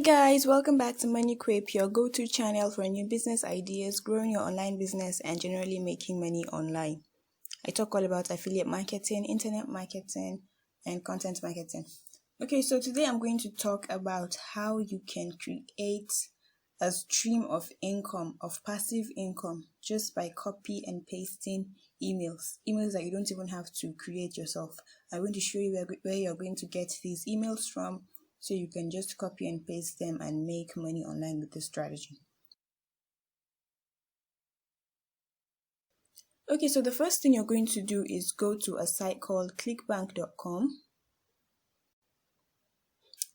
Guys, welcome back to MoneyQuip, your go-to channel for new business ideas, growing your online business, and generally making money online. I talk all about affiliate marketing, internet marketing, and content marketing. Okay, so today I'm going to talk about how you can create a stream of income, of passive income, just by copy and pasting emails that you don't even have to create yourself. I'm going to show you where you're going to get these emails from, so you can just copy and paste them and make money online with this strategy. Okay, so the first thing you're going to do is go to a site called clickbank.com.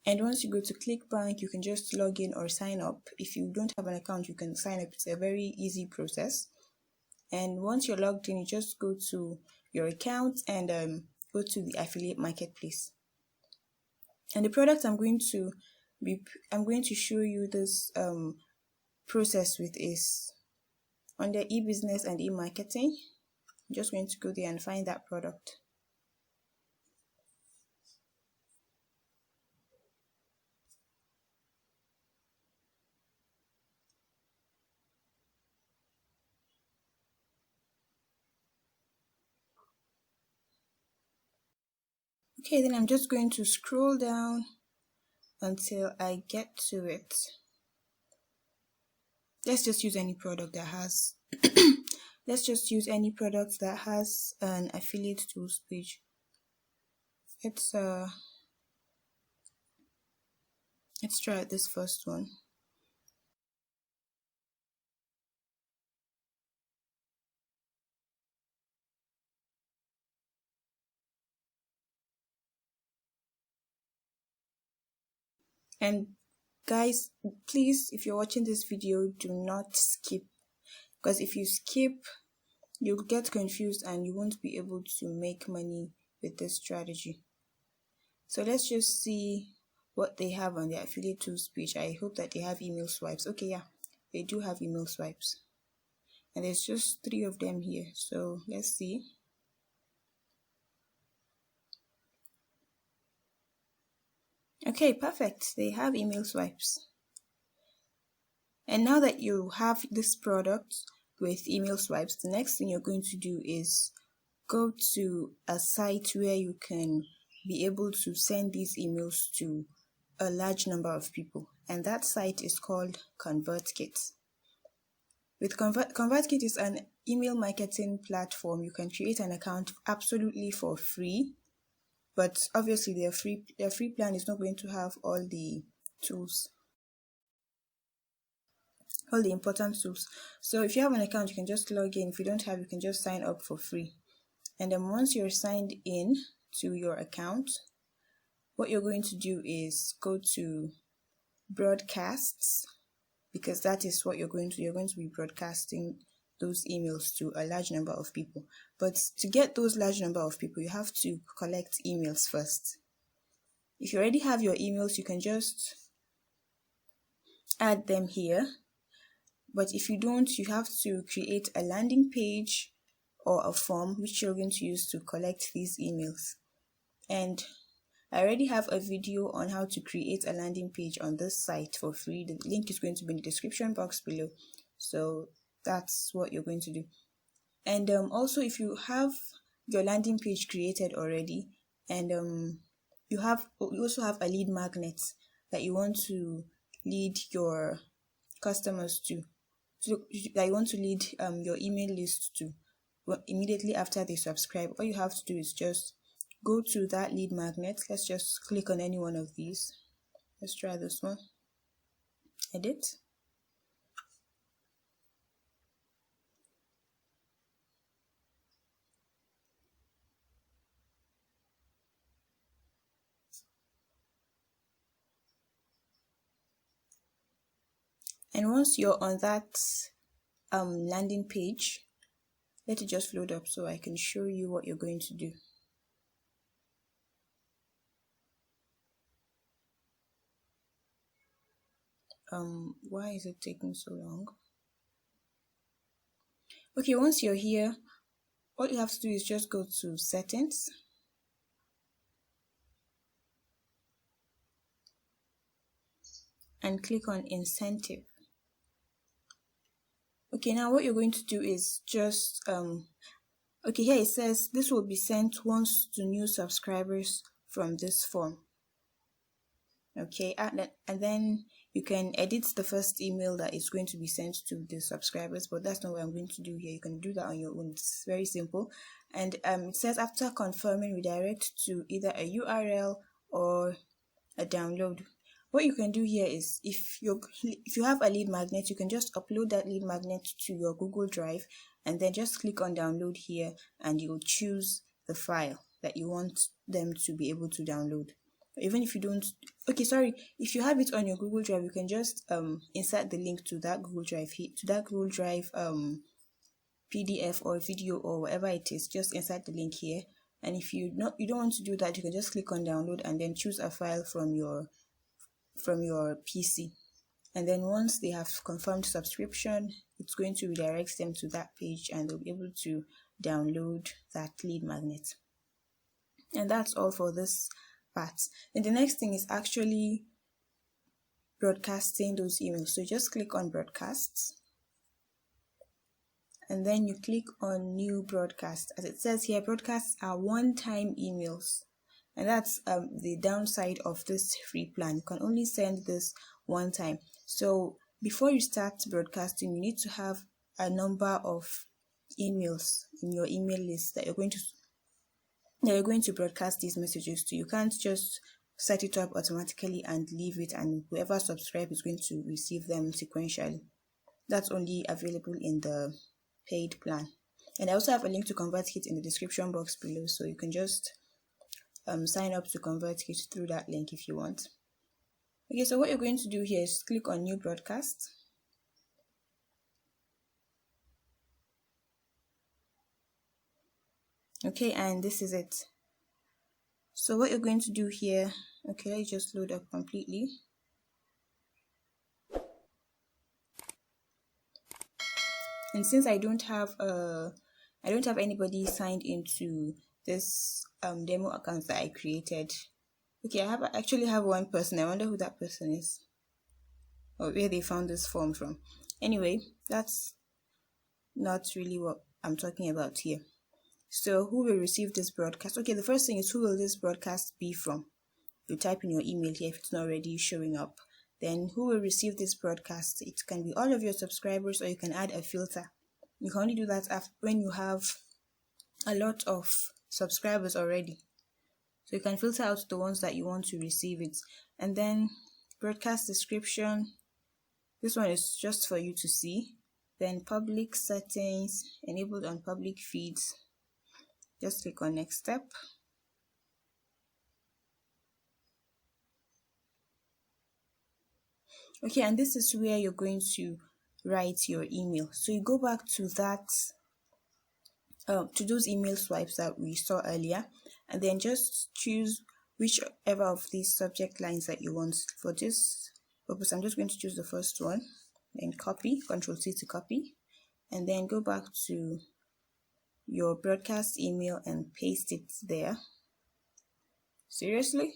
And once you go to ClickBank, you can just log in or sign up. If you don't have an account, you can sign up. It's a very easy process. And once you're logged in, you just go to your account and go to the affiliate marketplace. And the product I'm going to show you this process with is under e-business and e-marketing. I'm just going to go there and find that product. Okay, then I'm just going to scroll down until I get to it. Let's just use any product that has an affiliate tools page. Let's try this first one. And guys, please, if you're watching this video, do not skip, because if you skip, you'll get confused and you won't be able to make money with this strategy. So let's just see what they have on their affiliate tools page. I hope that they have email swipes. Okay, yeah, they do have email swipes. And there's just 3 of them here. So let's see. Okay, perfect. They have email swipes. And now that you have this product with email swipes, the next thing you're going to do is go to a site where you can be able to send these emails to a large number of people. And that site is called ConvertKit. With ConvertKit is an email marketing platform. You can create an account absolutely for free. But obviously their free plan is not going to have all the tools, all the important tools. So if you have an account, you can just log in. If you don't have, you can just sign up for free. And then once you're signed in to your account, what you're going to do is go to broadcasts, because that is what you're going to do. You're going to be broadcasting those emails to a large number of people. But to get those large number of people, you have to collect emails first. If you already have your emails, you can just add them here. But if you don't, you have to create a landing page or a form which you're going to use to collect these emails. And I already have a video on how to create a landing page on this site for free. The link is going to be in the description box below. So that's what you're going to do. And also, if you have your landing page created already, and you also have a lead magnet that you want to lead your customers to, that you want to lead your email list to immediately after they subscribe, all you have to do is just go to that lead magnet. Let's just click on any one of these. Let's try this one. Edit. And once you're on that landing page, let it just load up so I can show you what you're going to do. Why is it taking so long? Okay, once you're here, what you have to do is just go to settings. and click on incentive. Okay, now what you're going to do is just okay, here it says this will be sent once to new subscribers from this form. Okay, and then you can edit the first email that is going to be sent to the subscribers, but that's not what I'm going to do here. You can do that on your own. It's very simple. And it says after confirming, redirect to either a URL or a download. What you can do here is if you have a lead magnet, you can just upload that lead magnet to your Google Drive and then just click on download here, and you'll choose the file that you want them to be able to download. Even if you don't, okay, sorry, if you have it on your Google Drive, you can just insert the link to that Google Drive PDF or video or whatever it is. Just insert the link here. And if you don't want to do that, you can just click on download and then choose a file from your PC. And then once they have confirmed subscription, it's going to redirect them to that page and they'll be able to download that lead magnet. And that's all for this part. And the next thing is actually broadcasting those emails. So just click on broadcasts and then you click on new broadcast. As it says here, broadcasts are one-time emails, and that's the downside of this free plan. You can only send this one time. So before you start broadcasting, you need to have a number of emails in your email list that you're going to broadcast these messages to. You can't just set it up automatically and leave it, and whoever subscribes is going to receive them sequentially. That's only available in the paid plan. And I also have a link to ConvertKit in the description box below, so you can just sign up to ConvertKit through that link if you want. Okay, so what you're going to do here is click on new broadcast. Okay, and this is it. So what you're going to do here, okay, let me just load up completely. And since I don't have anybody signed into this demo account that I created. Okay, I actually have one person. I wonder who that person is, or where they found this form from. Anyway, that's not really what I'm talking about here. So who will receive this broadcast? Okay, the first thing is, who will this broadcast be from? You type in your email here if it's not already showing up. Then who will receive this broadcast? It can be all of your subscribers, or you can add a filter. You can only do that when you have a lot of subscribers already. So you can filter out the ones that you want to receive it. And then broadcast description. This one is just for you to see. Then public settings, enabled on public feeds. Just click on next step. Okay, and this is where you're going to write your email. So you go back to that, to those email swipes that we saw earlier, and then just choose whichever of these subject lines that you want. For this purpose, I'm just going to choose the first one, then copy, Ctrl+C to copy, and then go back to your broadcast email and paste it there. Seriously?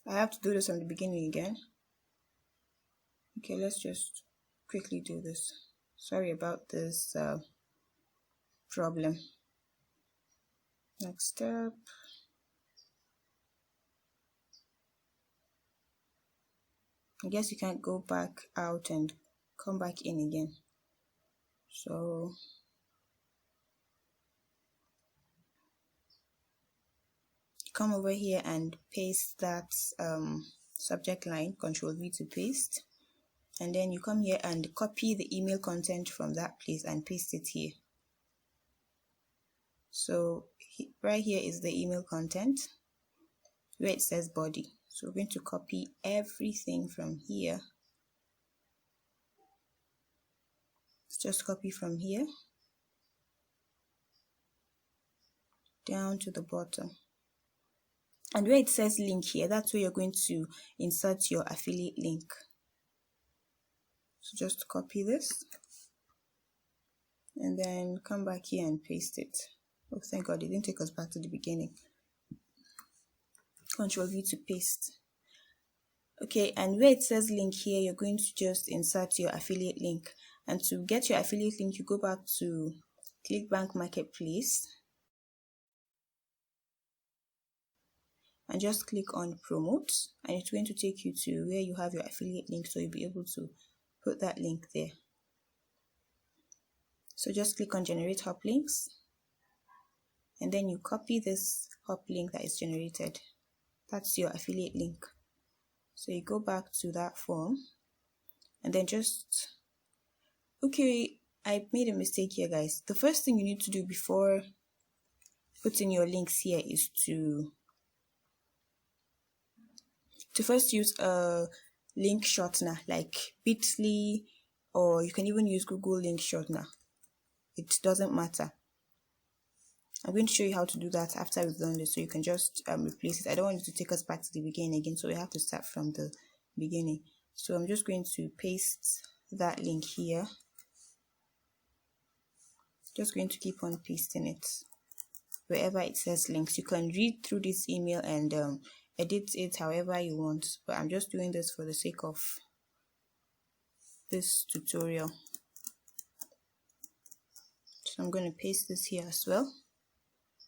I have to do this from the beginning again. Okay, let's just quickly do this. Sorry about this problem. Next step. I guess you can't go back out and come back in again. So come over here and paste that subject line, Ctrl+V to paste. And then you come here and copy the email content from that place and paste it here. So right here is the email content where it says body. So we're going to copy everything from here. Let's just copy from here down to the bottom. And where it says link here, that's where you're going to insert your affiliate link. So just copy this and then come back here and paste it. Oh, thank God, it didn't take us back to the beginning. Ctrl+V to paste. Okay, and where it says link here, you're going to just insert your affiliate link. And to get your affiliate link, you go back to ClickBank Marketplace and just click on promote, and it's going to take you to where you have your affiliate link, so you'll be able to put that link there. So just click on generate hop links, and then you copy this hop link that is generated. That's your affiliate link. So you go back to that form, and then just, okay, I made a mistake here, guys. The first thing you need to do before putting your links here is to first use a link shortener like Bitly, or you can even use Google link shortener. It doesn't matter. I'm going to show you how to do that after we've done this, so you can just replace it. I don't want you to take us back to the beginning again, so we have to start from the beginning. So I'm just going to paste that link here. Just going to keep on pasting it wherever it says links. You can read through this email and edit it however you want, but I'm just doing this for the sake of this tutorial. So I'm going to paste this here as well,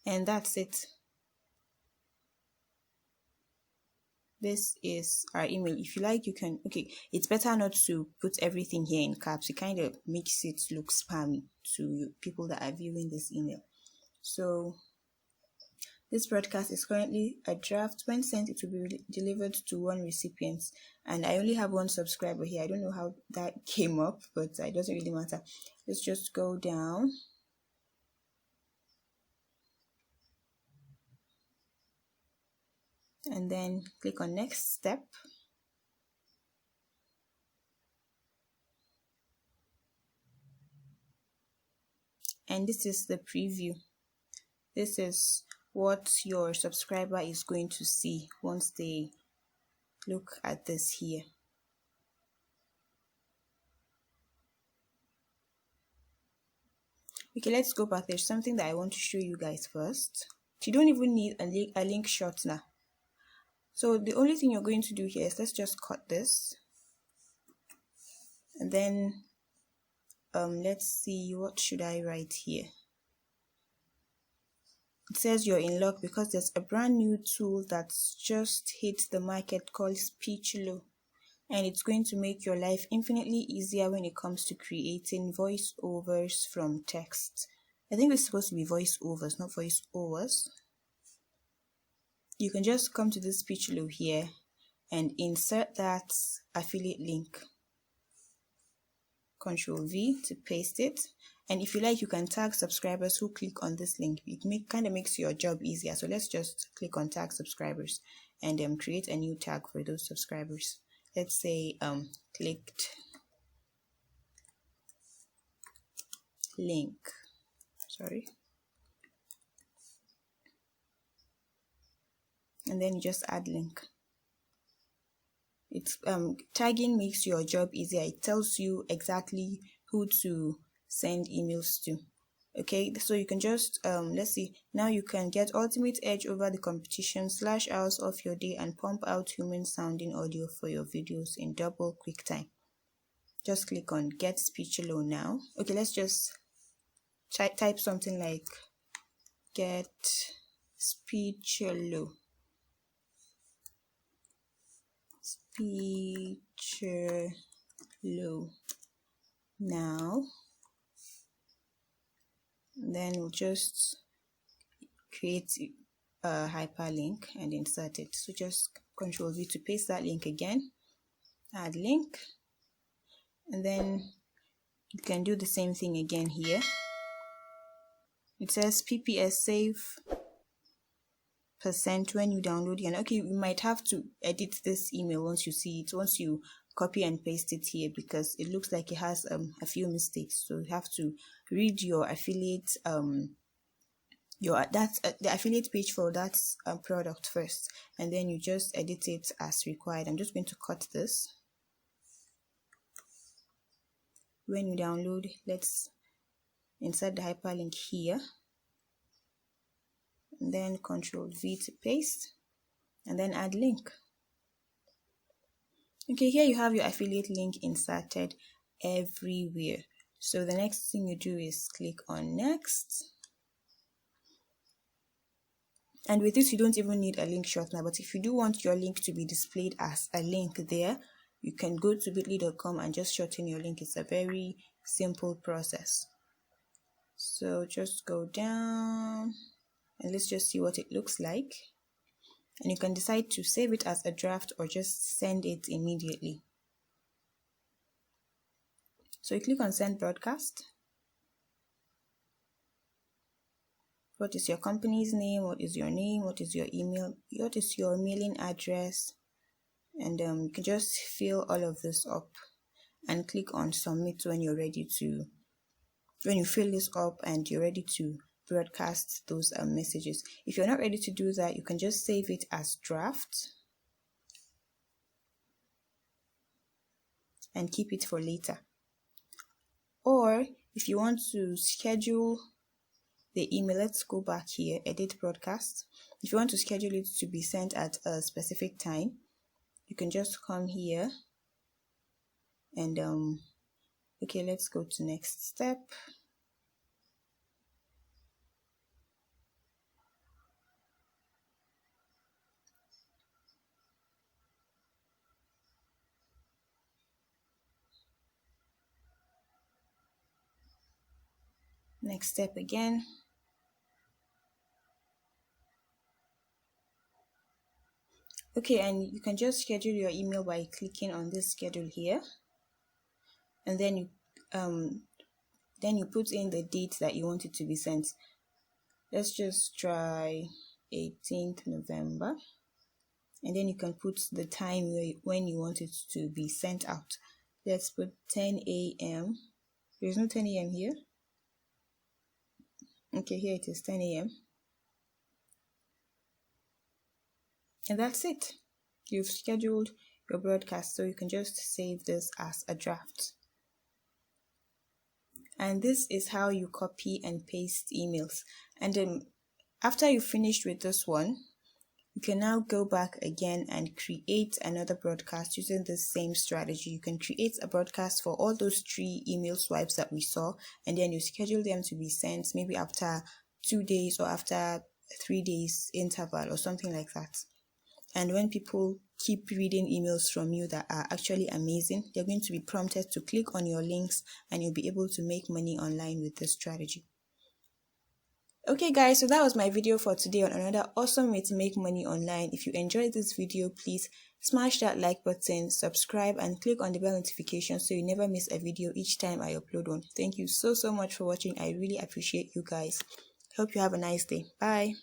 and that's it. This is our email. If you like, you can, okay, it's better not to put everything here in caps. It kind of makes it look spammy to people that are viewing this email. So this broadcast is currently a draft. When sent, it will be delivered to one recipient, and I only have one subscriber here. I don't know how that came up, but it doesn't really matter. Let's just go down. And then click on next step. And this is the preview. This is what your subscriber is going to see once they look at this here. Okay, let's go back. There's something that I want to show you guys first. You don't even need a link shortener. So the only thing you're going to do here is, let's just cut this. And then let's see, what should I write here? It says you're in luck because there's a brand new tool that's just hit the market called Speechlo, and it's going to make your life infinitely easier when it comes to creating voiceovers from text. I think it's supposed to be voiceovers, not voiceovers. You can just come to this Speechlo here and insert that affiliate link. Control V to paste it. And if you like, you can tag subscribers who click on this link. It kind of makes your job easier. So let's just click on tag subscribers and create a new tag for those subscribers. Let's say clicked link. Sorry. And then you just add link. It's tagging makes your job easier. It tells you exactly who to send emails to. Okay, so you can just let's see, now you can get ultimate edge over the competition, slash hours of your day, and pump out human sounding audio for your videos in double quick time. Just click on get Speechlo now. Okay, let's just type something like get Speechlo. Speechlo now. Then we'll just create a hyperlink and insert it. So just Control V to paste that link again, add link, and then you can do the same thing again here. It says PPS save % when you download it. And okay, you might have to edit this email once you see it, once you copy and paste it here, because it looks like it has a few mistakes. So you have to read your affiliate the affiliate page for that product first, and then you just edit it as required. I'm just going to cut this. When you download, let's insert the hyperlink here, and then Control V to paste, and then add link. Okay, here you have your affiliate link inserted everywhere. So the next thing you do is click on next. And with this, you don't even need a link shortener, but if you do want your link to be displayed as a link there, you can go to bit.ly.com and just shorten your link. It's a very simple process. So just go down and let's just see what it looks like. And you can decide to save it as a draft or just send it immediately. So you click on send broadcast. What is your company's name? What is your name? What is your email? What is your mailing address? And you can just fill all of this up and click on submit when you're ready to, when you fill this up and you're ready to broadcast those messages. If you're not ready to do that, you can just save it as draft and keep it for later. Or if you want to schedule the email, let's go back here, edit broadcast. If you want to schedule it to be sent at a specific time, you can just come here and okay, let's go to next step. Next step again. Okay, and you can just schedule your email by clicking on this schedule here, and then you put in the date that you want it to be sent. Let's just try 18th November, and then you can put the time when you want it to be sent out. Let's put 10 a.m. There's no 10 a.m. here. Okay, here it is, 10 a.m. And that's it. You've scheduled your broadcast, so you can just save this as a draft. And this is how you copy and paste emails. And after you've finished with this one, you can now go back again and create another broadcast using the same strategy. You can create a broadcast for all those 3 email swipes that we saw, and then you schedule them to be sent maybe after 2 days or after 3 days interval or something like that. And when people keep reading emails from you that are actually amazing, they're going to be prompted to click on your links and you'll be able to make money online with this strategy. Okay guys, so that was my video for today on another awesome way to make money online. If you enjoyed this video, please smash that like button, subscribe, and click on the bell notification so you never miss a video each time I upload one. Thank you so much for watching. I really appreciate you guys. Hope you have a nice day. Bye.